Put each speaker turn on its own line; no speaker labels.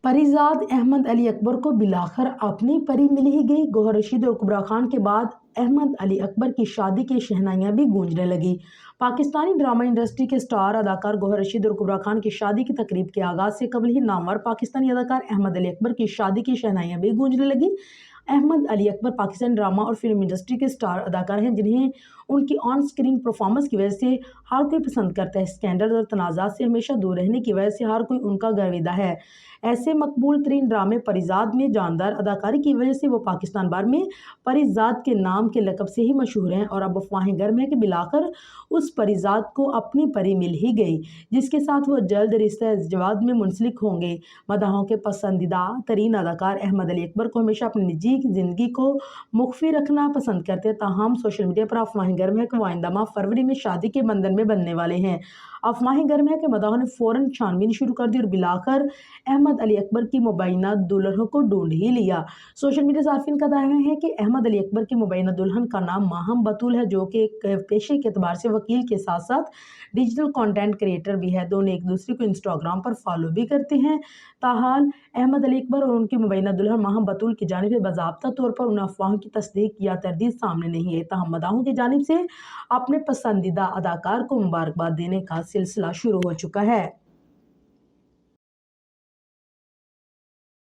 परीजाद अहमद अली अकबर को बिलाखिर अपनी परी मिल ही गई। गौहर रशीद और कुबरा खान के बाद अहमद अली अकबर की शादी की शहनाइयां भी गूंजने लगी। पाकिस्तानी ड्रामा इंडस्ट्री के स्टार अदाकार गौहर रशीद और कुबरा खान की शादी की तकरीब के आगाज से कबल ही नामवर पाकिस्तानी अदाकार अहमद अली अकबर की शादी की शहनाइयां भी गूंजने लगी। अहमद अली अकबर पाकिस्तानी ड्रामा और फिल्म इंडस्ट्री के स्टार अदाकार हैं, जिन्हें उनकी ऑन स्क्रीन परफॉर्मेंस की वजह से हर कोई पसंद करता है। स्कैंडल और तनाज़ात से हमेशा दूर रहने की वजह से हर कोई उनका गर्विदा है। ऐसे मकबूल तरीन ड्रामे परीजाद में जानदार अदाकारी की वजह से वो पाकिस्तान भर में परीजाद के नाम के लकब से ही मशहूर हैं। और अब अफवाहें गर्म है कि बिलाखिर उस परीजाद को अपनी परी मिल ही गई, जिसके साथ वो जल्द रिश्ते जवाद में मुंसलिक होंगे। मदाहों के पसंदीदा तरीन अदाकार अहमद अली अकबर को हमेशा अपनी निजी जिंदगी को मुख्फी रखना पसंद करते हैं। ताहम सोशल मीडिया पर अफवाहें गर्म है कि वो आइंदा माह फरवरी में शादी के बंधन में बनने वाले हैं। अफवाहें गर्म है कि मदाहों ने फौरन छानबीन शुरू कर दी और बिलाखिर अहमद अली अकबर की मुबैना दुल्हन को ढूंढ ही लिया। सोशल मीडिया सार्फिन का दावा है कि अहमद अली अकबर की मुबैना दुल्हन का नाम माहम बतूल है, जो कि एक पेशे के एतबार से वकील के साथ साथ डिजिटल कंटेंट क्रिएटर भी है। दोनों एक दूसरे को इंस्टाग्राम पर फॉलो भी करते हैं। ताहाल अहमद अली अकबर और उनकी मुबैना दुल्हन माहम बतूल की जानिब से बाज़ाब्ता तौर पर उन अफवाहों की तस्दीक या तरदीद सामने नहीं है। ताहम मदाहों की जानिब से अपने पसंदीदा अदाकार को मुबारकबाद देने का सिलसिला शुरू हो चुका है।